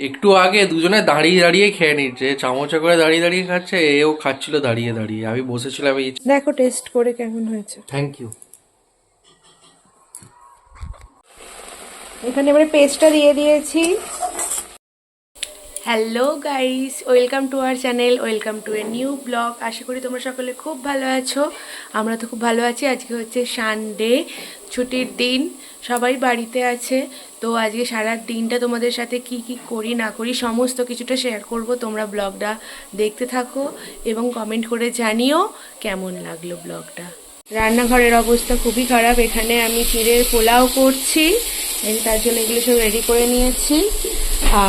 একটু আগে দুজনে দাঁড়িয়ে দাঁড়িয়ে খেয়ে নিচ্ছে, চামচে করে দাঁড়িয়ে দাঁড়িয়ে খাচ্ছে, এও খাচ্ছিল দাঁড়িয়ে দাঁড়িয়ে, আমি বসেছিলাম এই। দেখো টেস্ট করে কেমন হয়েছে। Thank you. এখানে এবারে পেস্টটা দিয়ে দিয়েছি। Hello guys, welcome to our channel, welcome to a new blog. আশা করি তোমরা সকলে খুব ভালো আছো। আমরা তো খুব ভালো আছি। আজকে হচ্ছে সানডে, ছুটির দিন, সবাই বাড়িতে আছে। তো আজকে সারা দিনটা তোমাদের সাথে কি কি করি না করি সমস্ত কিছুটা শেয়ার করব। তোমরা ব্লগটা দেখতে থাকো এবং কমেন্ট করে জানিও কেমন লাগলো ব্লগটা। রান্নাঘরের অবস্থা খুবই খারাপ। এখানে আমি চিড়ের পোলাও করছি, তার জন্য এগুলো সব রেডি করে নিয়েছি।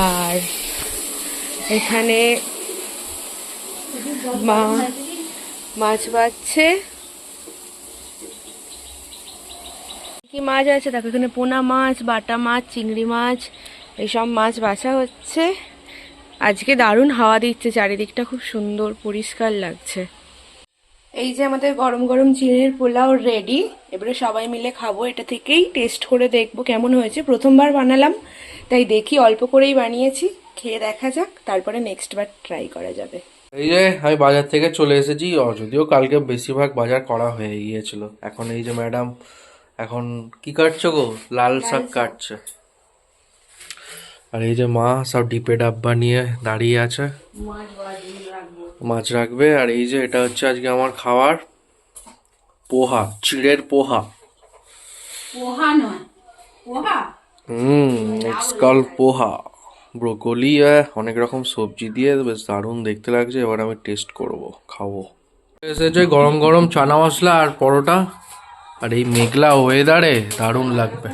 আর এখানে মা মাছ বাছছে। কি মাছ আছে দেখো, এখানে পোনা মাছ, বাটা মাছ, চিংড়ি মাছ, এইসব মাছ বাছা হচ্ছে। আজকে দারুণ হাওয়া দিচ্ছে, চারিদিকটা খুব সুন্দর পরিষ্কার লাগছে। এই যে আমাদের গরম গরম চিড়ের পোলাও রেডি। এবারে সবাই মিলে খাবো। এটা থেকেই টেস্ট করে দেখবো কেমন হয়েছে। প্রথমবার বানালাম, তাই দেখি, অল্প করেই বানিয়েছি, খেয়ে দেখা যাক, তারপরে নেক্সট বার ট্রাই করা যাবে। এই যে আমি বাজার থেকে চলে এসেছি, যদিও কালকে বেশিরভাগ বাজার করা হয়ে গিয়েছিল। এখন এই যে ম্যাডাম এখন কি কাটছো গো? লাল শাক কাটছে। আর এই যে মা সব ডিপে ডাব্বা নিয়ে দাঁড়িয়ে আছে, মাছ রাখবে। আর এই যে এটা হচ্ছে আজকে আমার খাবার, পোহা, চিড়ের পোহা। পোহা নয়, poha. It's call poha. Broccoli অনেক রকম সবজি দিয়ে বেশ দারুণ দেখতে লাগছে। এবার আমি টেস্ট করব, খাবো। এসেছে গরম গরম চানা মশলা আর পরোটা। আর এই মেঘলা ওয়েদারে দারুণ লাগবে।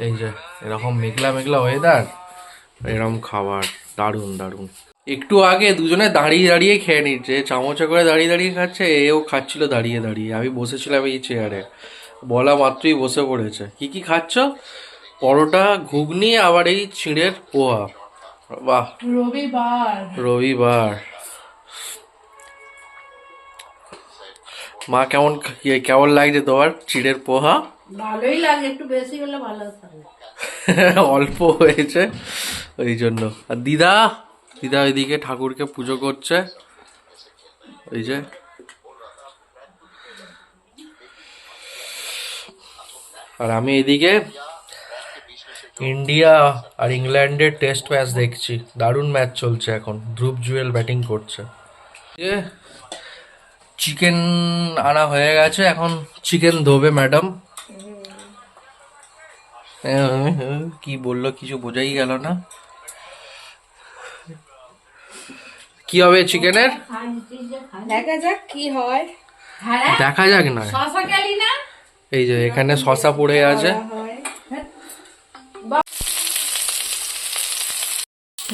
এই যে এরকম মেঘলা মেঘলা ওয়েদার, এরকম খাবার দারুণ দারুণ। একটু আগে দুজনে দাঁড়িয়ে দাঁড়িয়ে খেয়ে নিচ্ছে, চামচে করে দাঁড়িয়ে দাঁড়িয়ে খাচ্ছে, এও খাচ্ছিল দাঁড়িয়ে দাঁড়িয়ে, আমি বসেছিলাম এই চেয়ারে। বলা মাত্রই বসে পড়েছে। কি কি খাচ্ছ? পরোটা, ঘুগনি, আবার এই চিড়ের পোহা। বাহ, রবিবার। রবিবার। মা কেমন কেমন লাগছে তোমার চিড়ের পোহা? ভালোই লাগে, একটু বেশি হলে ভালো থাকে। অল্প হয়েছে ওই জন্য। আর দিদা দিদা ওইদিকে ঠাকুরকে পুজো করছে। ওই যে আর আমি এদিকে ইন্ডিয়া আর ইংল্যান্ডের টেস্ট ম্যাচ দেখছি। দারুণ ম্যাচ চলছে এখন, ধ্রুব জুয়েল ব্যাটিং করছে। চিকেন আনা হয়ে গেছে, এখন চিকেন ধোবে ম্যাডাম। কি বললো কিছু বোঝাই গেল না। কি হবে চিকেনের? দেখা যাক কি হয়। দেখা যাক না। শশা গেলি না? এই যে এখানে শশা পড়ে আছে।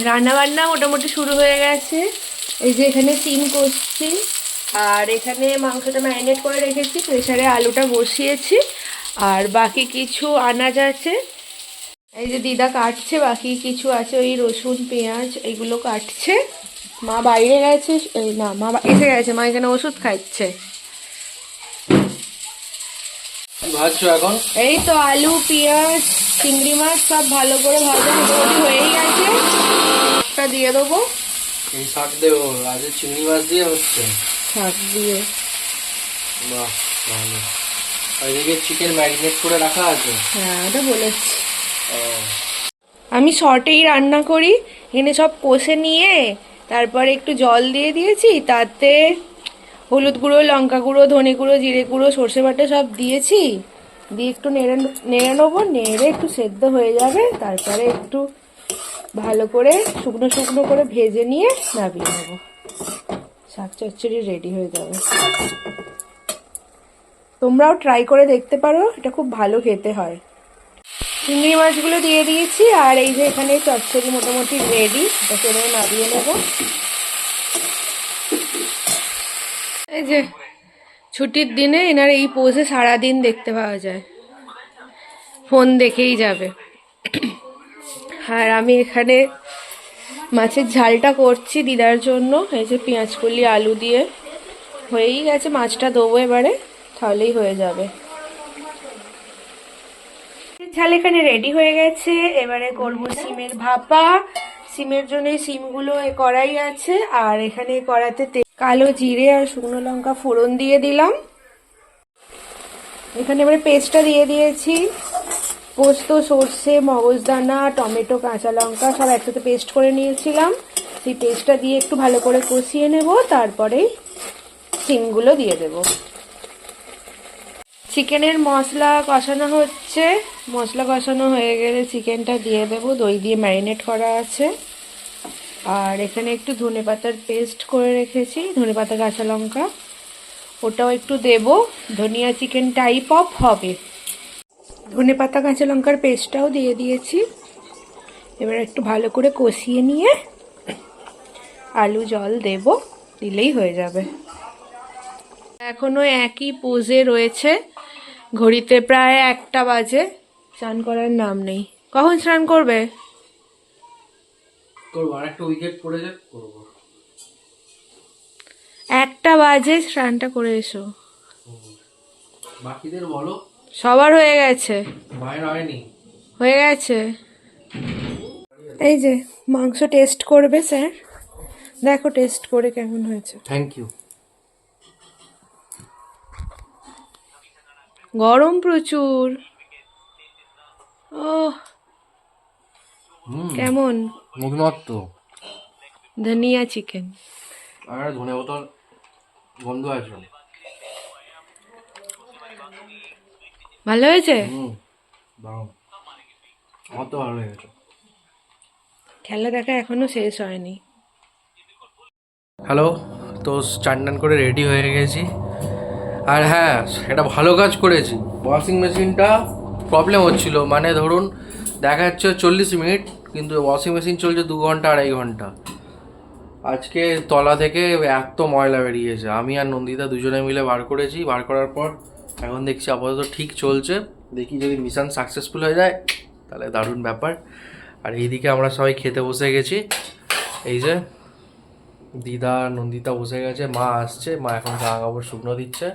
রান্না বান্না মোটামুটি শুরু হয়ে গেছে। এই যে এখানে সিম কষছি, আর এখানে মাংসটা ম্যারিনেট করে রেখেছি, প্রেসারে আলুটা বসিয়েছি। আর বাকি কিছু আনাজ আছে, এই যে দিদা কাটছে। বাকি কিছু আছে, ওই রসুন পেঁয়াজ এগুলো কাটছে। মা বাইরে গেছে, এই না, মা এসে গেছে, মা এখানে ওষুধ খাচ্ছে। কি ভাজছো এখন? এই তো আলু, পেঁয়াজ, চিংড়ি মাছ সব ভালো করে ভাজা মোটামুটি হয়েই গেছে। শাকটা দিয়ে দেবো। এই শাক দেবো আজ? চিংড়ি মাছ দিয়ে হচ্ছে? শাক দিয়ে। বাহ, ভালো। আর এদিকে চিকেন ম্যারিনেট করে রাখা আছে। হ্যাঁ, ওটা বলেছি। ও, আমি শর্টেই রান্না করি। এখানে সব কষে নিয়ে তারপরে একটু জল দিয়ে দিয়েছি, তাতে হলুদ গুঁড়ো, লঙ্কা গুঁড়ো, ধনে গুঁড়ো, জিরে গুঁড়ো, সর্ষে বাটা সব দিয়েছি। দিয়ে একটু নেড়ে নেড়ে নেবো, নেড়ে একটু সেদ্ধ হয়ে যাবে, তারপরে একটু ভালো করে শুকনো শুকনো করে ভেজে নিয়ে নামিয়ে নেবো। শাক চচ্চড়ি রেডি হয়ে যাবে। তোমরাও ট্রাই করে দেখতে পারো, এটা খুব ভালো খেতে হয়। চিংড়ি মাছগুলো দিয়ে দিয়েছি। আর এই যে এখানে চচ্চড়ি মোটামুটি রেডি, এটাকে এবার নামিয়ে নেব। এই যে ছুটির দিনে এনার এই পোজে সারাদিন দেখতে পাওয়া যায়, ফোন দেখেই যাবে। আর আমি এখানে মাছের ঝালটা করছি দিদার জন্য। এই যে পেঁয়াজ কলি আলু দিয়ে হয়েই গেছে, মাছটা দেবো এবারে, তাহলেই হয়ে যাবে। ঝাল এখানে রেডি হয়ে গেছে। এবারে করবো সিমের ভাপা। সিমের জন্য এই সিমগুলো এই কড়াই আছে, আর এখানে কড়াতে কালো জিরে আর শুকনো লঙ্কা ফোড়ন দিয়ে দিলাম। এখানে এবারে পেস্টটা দিয়ে দিয়েছি। পোস্ত, সর্ষে, মগজদানা, টমেটো, কাঁচা লঙ্কা সব একসাথে পেস্ট করে নিয়েছিলাম। সেই পেস্টটা দিয়ে একটু ভালো করে কষিয়ে নেব, তারপরে সিমগুলো দিয়ে দেব। চিকেনের মশলা কষানো হচ্ছে। মশলা কষানো হয়ে গেলে চিকেনটা দিয়ে দেবো। দই দিয়ে ম্যারিনেট করা আছে। আর এখানে একটু ধনেপাতার পেস্ট করে রেখেছি, ধনেপাতা, কাঁচা লঙ্কা, ওটাও একটু দেব। ধনিয়া চিকেন টাইপ অফ হবে। ধনেপাতা, কাঁচা লঙ্কার পেস্টটাও দিয়ে দিয়েছি। এবার একটু ভালো করে কষিয়ে নিয়ে আলু জল দেব, দিলেই হয়ে যাবে। এখনো একই পোজে রয়েছে। ঘড়িতে প্রায় 1টা বাজে, স্নান করার নাম নেই। কখন স্নান করবে? করবো, আর একটা উইকেট পড়ে যাক, করবো। 1টা বাজে, স্নানটা করে এসো। বাকিদের বলো। সবার হয়ে গেছে। মায়ের হয়নি। হয়ে গেছে। এই যে মাংস টেস্ট করবে স্যার, দেখো টেস্ট করে কেমন হয়েছে। Thank you. গরম প্রচুর। ও কেমন? মুখনত্ব ধনিয়া চিকেন। আর ধনে বোতল গন্ধ আছে। ভালো হয়েছে? দারুণ, আমার তো ভালো লেগেছে। খেলা দেখা এখনো শেষ হয়নি। হ্যালো, তো চান টান করে রেডি হয়ে গেছি। আর হ্যাঁ, এটা ভালো কাজ করেছি। ওয়াশিং মেশিনটা প্রবলেম হচ্ছিল, মানে ধরুন দেখা যাচ্ছে 40 মিনিট, কিন্তু ওয়াশিং মেশিন চলছে 2 ঘন্টা 2.5 ঘন্টা। আজকে তলা থেকে এত ময়লা বেরিয়েছে, আমি আর নন্দিতা দুজনে মিলে বার করেছি। বার করার পর এখন দেখছি আপাতত ঠিক চলছে। দেখি যদি মিশন সাকসেসফুল হয়ে যায় তাহলে দারুণ ব্যাপার। আর এইদিকে আমরা সবাই খেতে বসে গেছি। এই যে দিদা, নন্দিতা বসে গেছে, মা আসছে, মা এখন জামা কাপড় শুকনো দিচ্ছে।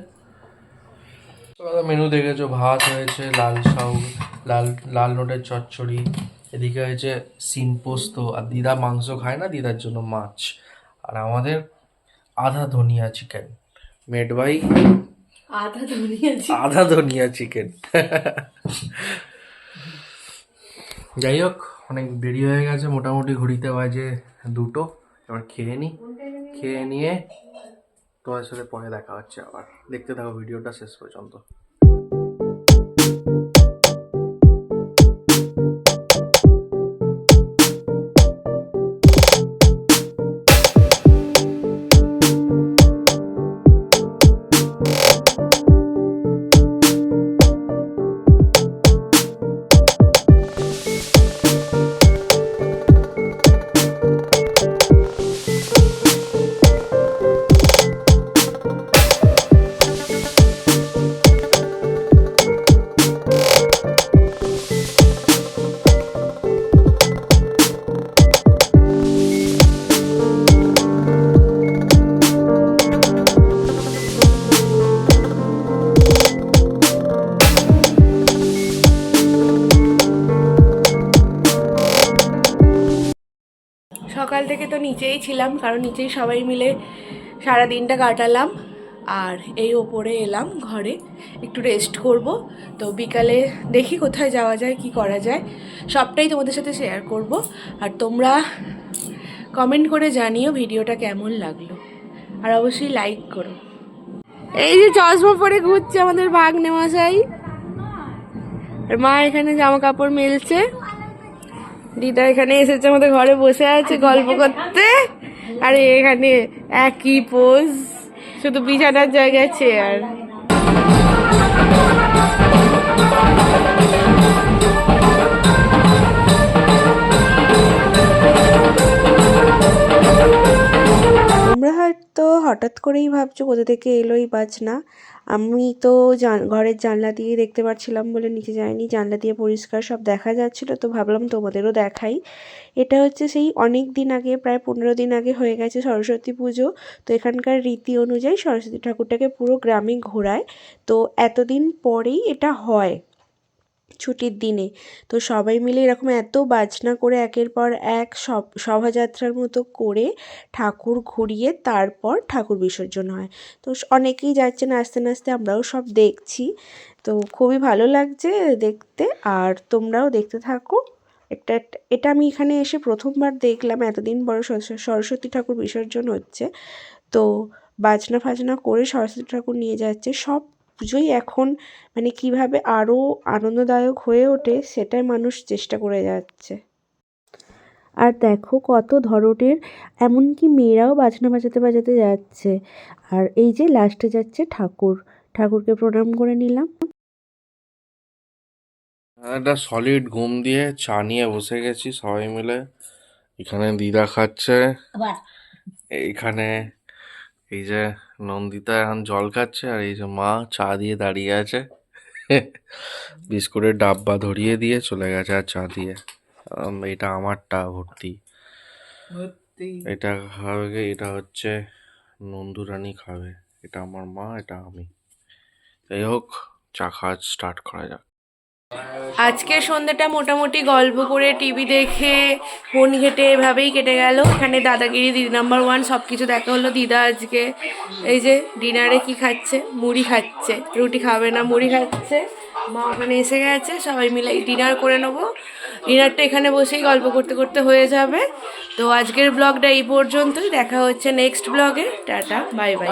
মেনু দেখেছো, ভাত হয়েছে, লাল নোটের চচ্চড়ি, এদিকে হয়েছে সিম পোস্ত, আর দিদা মাংস খায় না, দিদার জন্য মাছ, আর আমাদের আধা ধনিয়া চিকেন মেড বাই আধা ধনিয়া চিকেন। যাই হোক, অনেক দেরি হয়ে গেছে, মোটামুটি ঘড়িতে বাজে 2টো। এবার খেয়ে নিই, খেয়ে নিয়ে তোমার সাথে পরে দেখা হচ্ছে আবার। দেখতে থাকো ভিডিওটা শেষ পর্যন্ত। সকাল থেকে তো নিচেই ছিলাম, কারণ নিচেই সবাই মিলে সারা দিনটা কাটালাম। আর এই ওপরে এলাম ঘরে, একটু রেস্ট করব। তো বিকালে দেখি কোথায় যাওয়া যায়, কি করা যায়, সবটাই তোমাদের সাথে শেয়ার করব। আর তোমরা কমেন্ট করে জানিও ভিডিওটা কেমন লাগলো, আর অবশ্যই লাইক করো। এই যে চশমা পরে ঘুরছে আমাদের ভাগ্নে মশাই, আর মা এখানে জামা কাপড় মেলছে। দিদা এখানে এসেছে, আমাদের ঘরে বসে আছে গল্প করতে। আর এখানে একই পোজ, শুধু বিছানার জায়গায় চেয়ার। তোমরা হয়তো হঠাৎ করেই ভাবছো কোথা থেকে এলো এই বাজনা। আমি তো ঘরের জানলা দিয়ে দেখতে পাচ্ছিলাম বলে নিচে যাইনি, জানলা দিয়ে পরিষ্কার সব দেখা যাচ্ছিলো, তো ভাবলাম তোমাদেরও দেখাই। এটা হচ্ছে সেই অনেক দিন আগে, প্রায় 15 দিন আগে হয়ে গেছে সরস্বতী পুজো। তো এখানকার রীতি অনুযায়ী সরস্বতী ঠাকুরটাকে পুরো গ্রামে ঘোরায়, তো এতদিন পরেই এটা হয়। ছুটির দিনে। তো সবাই মিলে এরকম এত বাজনা করে একের পর এক শোভাযাত্রার মতো করে ঠাকুর ঘুরিয়ে তারপর ঠাকুর বিসর্জন হয়। তো অনেকেই যাচ্ছেন আস্তে আস্তে, আমরাও সব দেখছি। তো খুবই ভালো লাগছে দেখতে, আর তোমরাও দেখতে থাকো। এটা আমি এখানে এসে প্রথমবার দেখলাম, এতদিন পর সরস্বতী ঠাকুর বিসর্জন হচ্ছে। তো বাজনা ফাজনা করে সরস্বতী ঠাকুর নিয়ে যাচ্ছে। সব পুজোই এখন মানে কিভাবে আরও আনন্দদায়ক হয়ে ওঠে সেটাই মানুষ চেষ্টা করে যাচ্ছে। আর দেখো কত ধরনের, এমনকি মেয়েরাও বাজনা বাজাতে বাজাতে যাচ্ছে। আর এই যে লাস্টে যাচ্ছে ঠাকুরকে প্রণাম করে নিলাম। একটা সলিড ঘুম দিয়ে চা নিয়ে বসে গেছি সবাই মিলে। এখানে দিদা খাচ্ছে, আবার এইখানে এই যে নন্দিতা এখন জল খাচ্ছে, আর এই যে মা চা দিয়ে দাঁড়িয়ে আছে। বিস্কুটের ডাব্বা ধরিয়ে দিয়ে চলে গেছে আর চা দিয়ে। এটা আমারটা ভর্তি, এটা খাবে কে? এটা হচ্ছে নন্দুরানী খাবে, এটা আমার মা, এটা আমি। যাই হোক, চা খাওয়া স্টার্ট করা যাক। আজকে সন্ধ্যাটা মোটামুটি গল্প করে টিভি দেখে ফোন ঘেটে এভাবেই কেটে গেল। এখানে দাদাগিরি দিদি নাম্বার 1 সব কিছু দেখা হলো। দিদা আজকে এই যে ডিনারে কি খাচ্ছে, মুড়ি খাচ্ছে, রুটি খাবে না, মুড়ি খাচ্ছে। মা ওখানে এসে গেছে, সবাই মিলে ডিনার করে নেবো। ডিনারটা এখানে বসেই গল্প করতে করতে হয়ে যাবে। তো আজকের ব্লগটা এই পর্যন্তই, দেখা হচ্ছে নেক্সট ব্লগে। Tata, bye bye.